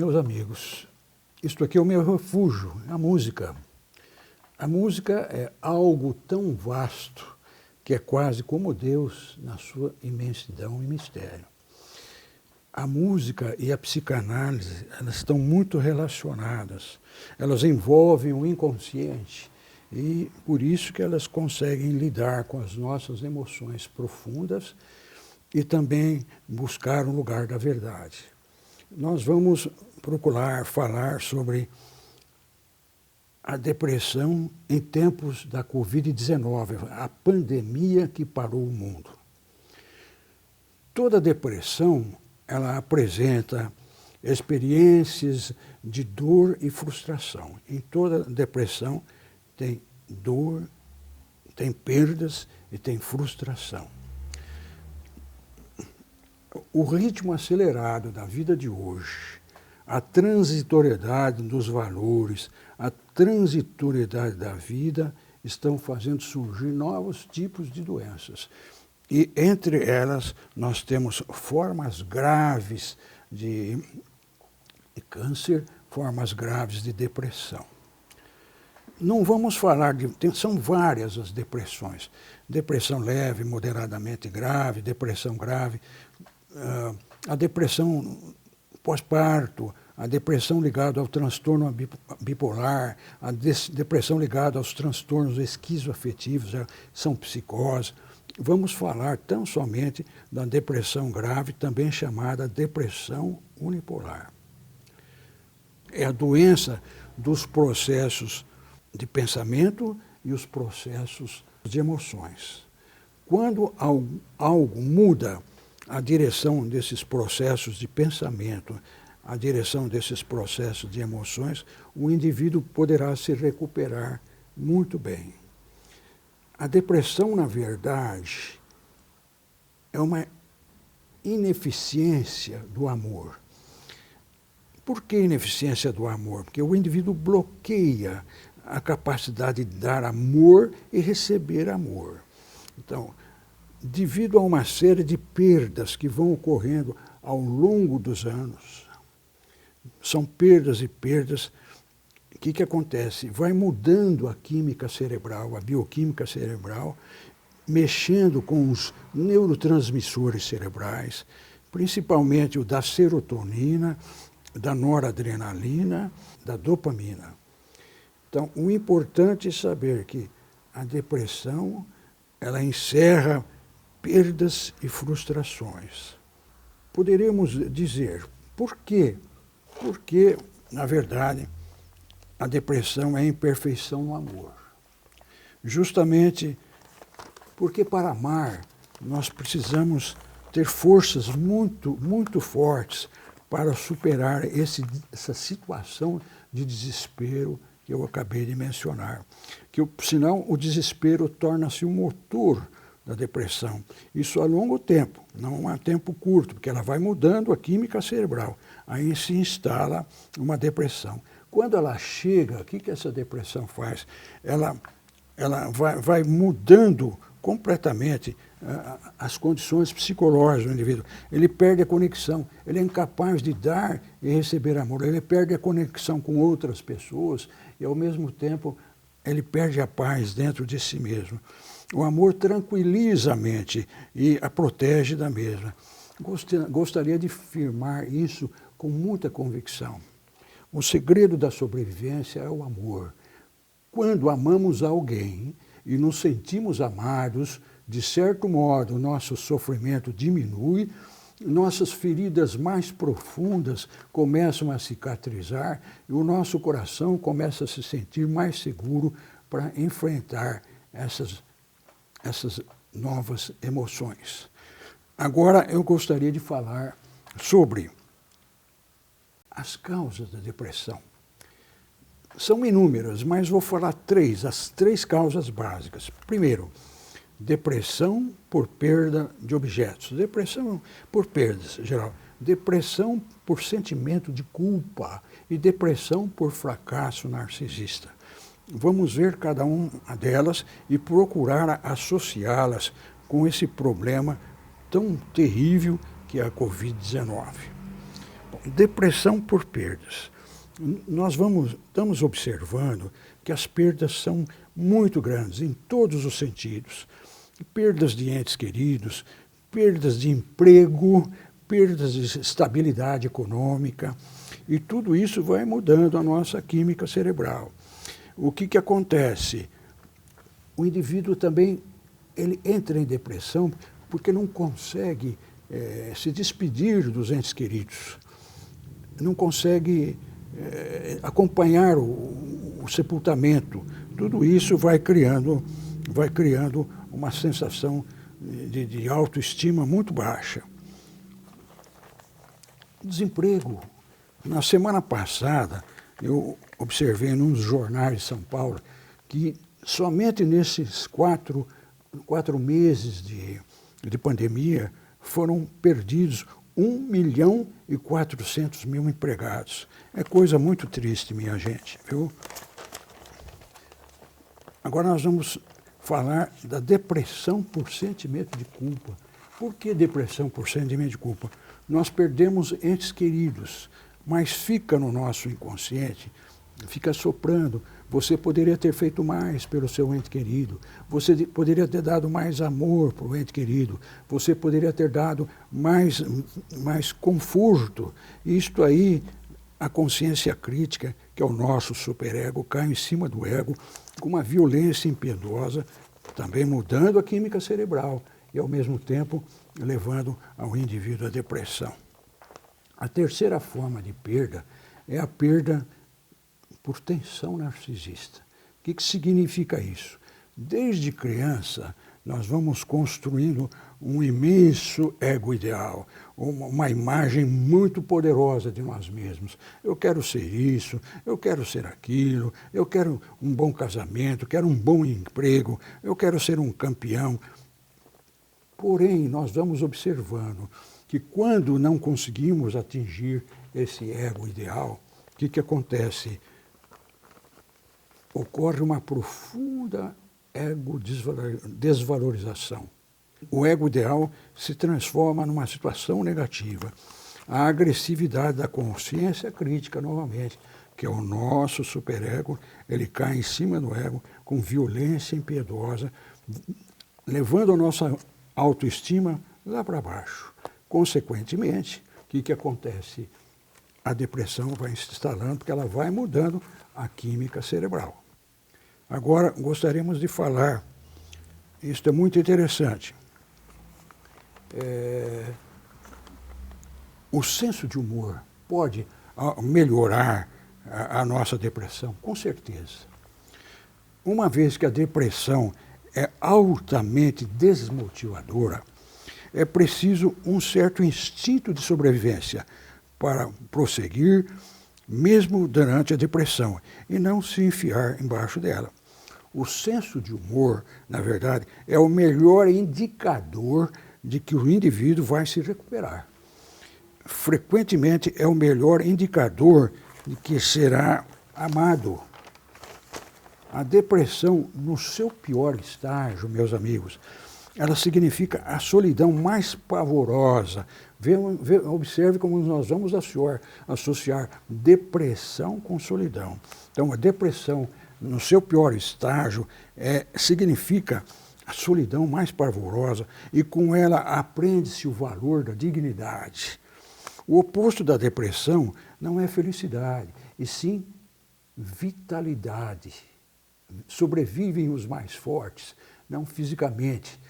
Meus amigos, isto aqui é o meu refúgio, a música. A música é algo tão vasto que é quase como Deus na sua imensidão e mistério. A música e a psicanálise, elas estão muito relacionadas. Elas envolvem o inconsciente e por isso que elas conseguem lidar com as nossas emoções profundas e também buscar um lugar da verdade. Nós vamos procurar falar sobre a depressão em tempos da Covid-19, a pandemia que parou o mundo. Toda depressão, ela apresenta experiências de dor e frustração. Em toda depressão tem dor, tem perdas e tem frustração. O ritmo acelerado da vida de hoje, a transitoriedade dos valores, a transitoriedade da vida estão fazendo surgir novos tipos de doenças. E entre elas nós temos formas graves de câncer, formas graves de depressão. Não vamos falar de... são várias as depressões. Depressão leve, moderadamente grave, depressão grave, a depressão pós-parto, a depressão ligada ao transtorno bipolar, a depressão ligada aos transtornos esquizoafetivos, são psicoses. Vamos falar tão somente da depressão grave, também chamada depressão unipolar. É a doença dos processos de pensamento e os processos de emoções. Quando algo muda a direção desses processos de pensamento, a direção desses processos de emoções, o indivíduo poderá se recuperar muito bem. A depressão, na verdade, é uma ineficiência do amor. Por que ineficiência do amor? Porque o indivíduo bloqueia a capacidade de dar amor e receber amor. Então, devido a uma série de perdas que vão ocorrendo ao longo dos anos, são perdas e perdas, o que acontece? Vai mudando a química cerebral, a bioquímica cerebral, mexendo com os neurotransmissores cerebrais, principalmente o da serotonina, da noradrenalina, da dopamina. Então, o importante é saber que a depressão, ela encerra perdas e frustrações. Poderíamos dizer, por quê? Porque, na verdade, a depressão é a imperfeição no amor. Justamente porque para amar nós precisamos ter forças muito fortes para superar essa situação de desespero que eu acabei de mencionar. Senão o desespero torna-se o motor da depressão. Isso a longo tempo, não a tempo curto, porque ela vai mudando a química cerebral. Aí se instala uma depressão. Quando ela chega, o que essa depressão faz? Ela vai mudando completamente as condições psicológicas do indivíduo. Ele perde a conexão, ele é incapaz de dar e receber amor, ele perde a conexão com outras pessoas e, ao mesmo tempo, ele perde a paz dentro de si mesmo. O amor tranquiliza a mente e a protege da mesma. Gostaria de afirmar isso com muita convicção. O segredo da sobrevivência é o amor. Quando amamos alguém e nos sentimos amados, de certo modo, o nosso sofrimento diminui, nossas feridas mais profundas começam a cicatrizar e o nosso coração começa a se sentir mais seguro para enfrentar essas novas emoções. Agora eu gostaria de falar sobre as causas da depressão. São inúmeras, mas vou falar as três causas básicas. Primeiro, depressão por perda de objetos. Depressão por perdas, geral. Depressão por sentimento de culpa e depressão por fracasso narcisista. Vamos ver cada uma delas e procurar associá-las com esse problema tão terrível que é a Covid-19. Depressão por perdas. Estamos observando que as perdas são muito grandes em todos os sentidos. Perdas de entes queridos, perdas de emprego, perdas de estabilidade econômica, e tudo isso vai mudando a nossa química cerebral. O que acontece? O indivíduo também ele entra em depressão porque não consegue se despedir dos entes queridos, não consegue acompanhar o sepultamento. Tudo isso vai criando uma sensação de autoestima muito baixa. Desemprego. Na semana passada, eu observei num dos jornais de São Paulo que somente nesses quatro meses de pandemia foram perdidos 1.400.000 empregados. É coisa muito triste, minha gente, viu? Agora nós vamos falar da depressão por sentimento de culpa. Por que depressão por sentimento de culpa? Nós perdemos entes queridos, mas fica no nosso inconsciente, fica soprando. Você poderia ter feito mais pelo seu ente querido, você poderia ter dado mais amor para o ente querido, você poderia ter dado mais conforto. Isto aí, a consciência crítica, que é o nosso superego, cai em cima do ego com uma violência impiedosa, também mudando a química cerebral e, ao mesmo tempo, levando ao indivíduo à depressão. A terceira forma de perda é a perda por tensão narcisista. O que significa isso? Desde criança, nós vamos construindo um imenso ego ideal, uma imagem muito poderosa de nós mesmos. Eu quero ser isso, eu quero ser aquilo, eu quero um bom casamento, quero um bom emprego, eu quero ser um campeão. Porém, nós vamos observando que quando não conseguimos atingir esse ego ideal, o que acontece? Ocorre uma profunda desvalorização. O ego ideal se transforma numa situação negativa. A agressividade da consciência crítica, novamente, que é o nosso superego, ele cai em cima do ego com violência impiedosa, levando a nossa autoestima lá para baixo. Consequentemente, o que acontece? A depressão vai se instalando porque ela vai mudando a química cerebral. Agora, gostaríamos de falar, isso é muito interessante, o senso de humor pode melhorar a nossa depressão? Com certeza. Uma vez que a depressão é altamente desmotivadora, é preciso um certo instinto de sobrevivência para prosseguir, mesmo durante a depressão, e não se enfiar embaixo dela. O senso de humor, na verdade, é o melhor indicador de que o indivíduo vai se recuperar. Frequentemente é o melhor indicador de que será amado. A depressão, no seu pior estágio, meus amigos, ela significa a solidão mais pavorosa. Observe como nós vamos associar depressão com solidão. Então, a depressão, no seu pior estágio, significa a solidão mais pavorosa, e com ela aprende-se o valor da dignidade. O oposto da depressão não é felicidade, e sim vitalidade. Sobrevivem os mais fortes, não fisicamente,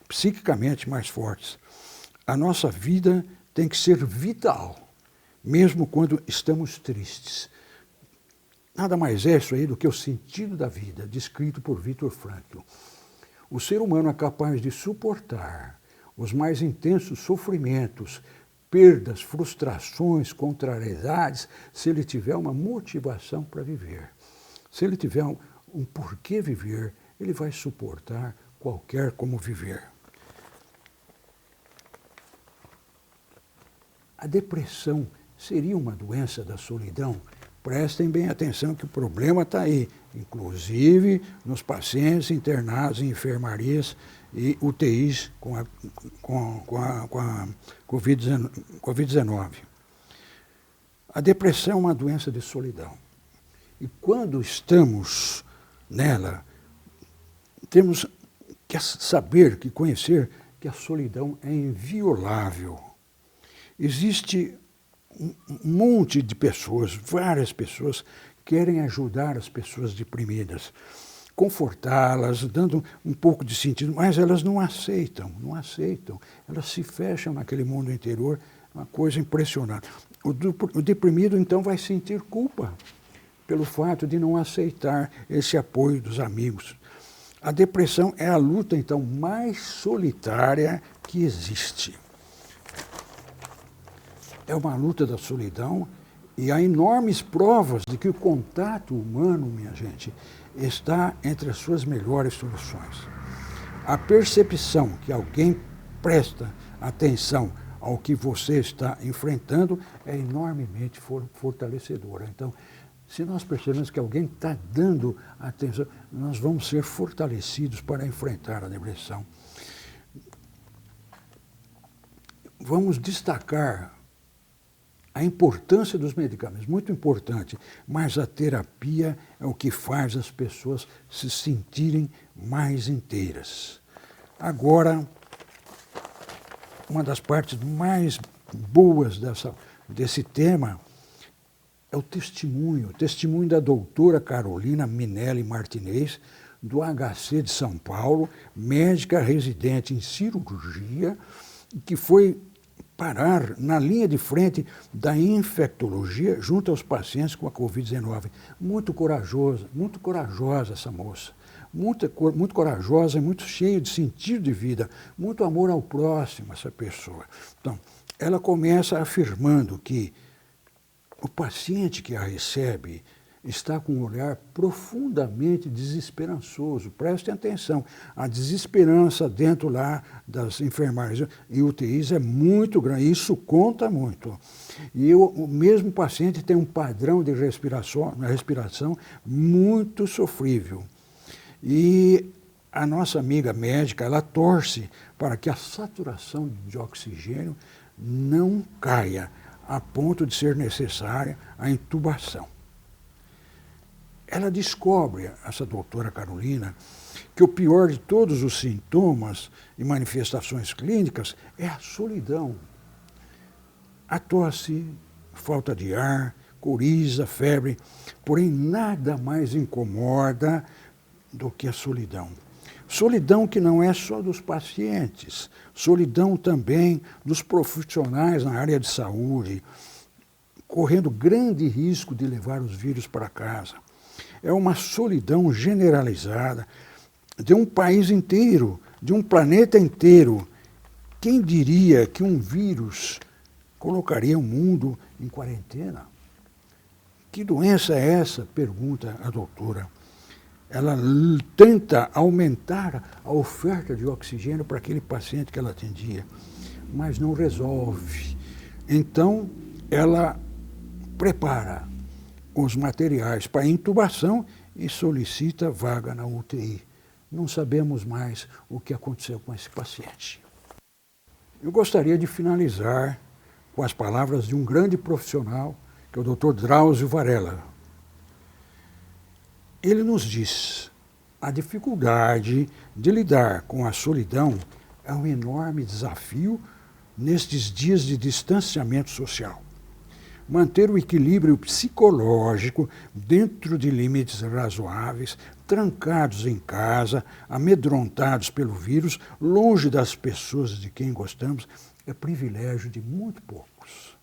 psiquicamente mais fortes. A nossa vida tem que ser vital, mesmo quando estamos tristes. Nada mais é isso aí do que o sentido da vida, descrito por Viktor Frankl. O ser humano é capaz de suportar os mais intensos sofrimentos, perdas, frustrações, contrariedades, se ele tiver uma motivação para viver. Se ele tiver um porquê viver, ele vai suportar qualquer como viver. A depressão seria uma doença da solidão? Prestem bem atenção que o problema está aí, inclusive nos pacientes internados em enfermarias e UTIs com a Covid-19. A depressão é uma doença de solidão. E quando estamos nela, temos que saber, que conhecer que a solidão é inviolável. Existe um monte de pessoas, várias pessoas, querem ajudar as pessoas deprimidas, confortá-las, dando um pouco de sentido, mas elas não aceitam. Elas se fecham naquele mundo interior, uma coisa impressionante. O deprimido, então, vai sentir culpa pelo fato de não aceitar esse apoio dos amigos. A depressão é a luta, então, mais solitária que existe. É uma luta da solidão e há enormes provas de que o contato humano, minha gente, está entre as suas melhores soluções. A percepção que alguém presta atenção ao que você está enfrentando é enormemente fortalecedora. Então, se nós percebemos que alguém está dando atenção, nós vamos ser fortalecidos para enfrentar a depressão. Vamos destacar a importância dos medicamentos, muito importante, mas a terapia é o que faz as pessoas se sentirem mais inteiras. Agora, uma das partes mais boas desse tema é o testemunho da doutora Carolina Minelli Martinez, do HC de São Paulo, médica residente em cirurgia, que foi parar na linha de frente da infectologia junto aos pacientes com a Covid-19. Muito corajosa essa moça. Muito corajosa e muito cheia de sentido de vida, muito amor ao próximo, essa pessoa. Então, ela começa afirmando que o paciente que a recebe está com um olhar profundamente desesperançoso. Prestem atenção, a desesperança dentro lá das enfermarias e UTIs é muito grande, isso conta muito. E o mesmo paciente tem um padrão de respiração muito sofrível. E a nossa amiga médica, ela torce para que a saturação de oxigênio não caia a ponto de ser necessária a intubação. Ela descobre, essa doutora Carolina, que o pior de todos os sintomas e manifestações clínicas é a solidão. A tosse, falta de ar, coriza, febre, porém nada mais incomoda do que a solidão. Solidão que não é só dos pacientes, solidão também dos profissionais na área de saúde, correndo grande risco de levar os vírus para casa. É uma solidão generalizada de um país inteiro, de um planeta inteiro. Quem diria que um vírus colocaria o mundo em quarentena? Que doença é essa? Pergunta a doutora. Ela tenta aumentar a oferta de oxigênio para aquele paciente que ela atendia, mas não resolve. Então, ela prepara os materiais para intubação e solicita vaga na UTI. Não sabemos mais o que aconteceu com esse paciente. Eu gostaria de finalizar com as palavras de um grande profissional, que é o Dr. Drauzio Varela. Ele nos diz: a dificuldade de lidar com a solidão é um enorme desafio nestes dias de distanciamento social. Manter o equilíbrio psicológico dentro de limites razoáveis, trancados em casa, amedrontados pelo vírus, longe das pessoas de quem gostamos, é privilégio de muito poucos.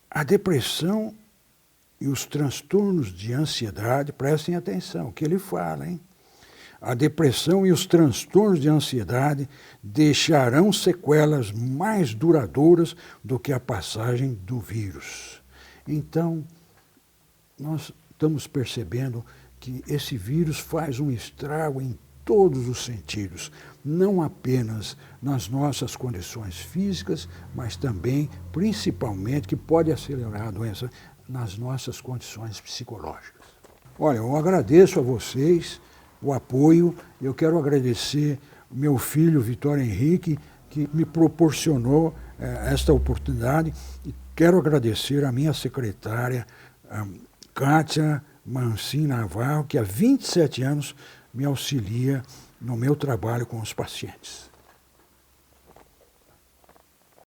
A depressão e os transtornos de ansiedade, prestem atenção, o que ele fala, hein? A depressão e os transtornos de ansiedade deixarão sequelas mais duradouras do que a passagem do vírus. Então, nós estamos percebendo que esse vírus faz um estrago em todos os sentidos, não apenas nas nossas condições físicas, mas também, principalmente, que pode acelerar a doença nas nossas condições psicológicas. Olha, eu agradeço a vocês o apoio. Eu quero agradecer o meu filho, Vitório Henrique, que me proporcionou esta oportunidade. E quero agradecer a minha secretária, a Kátia Mancin Navarro, que há 27 anos me auxilia no meu trabalho com os pacientes.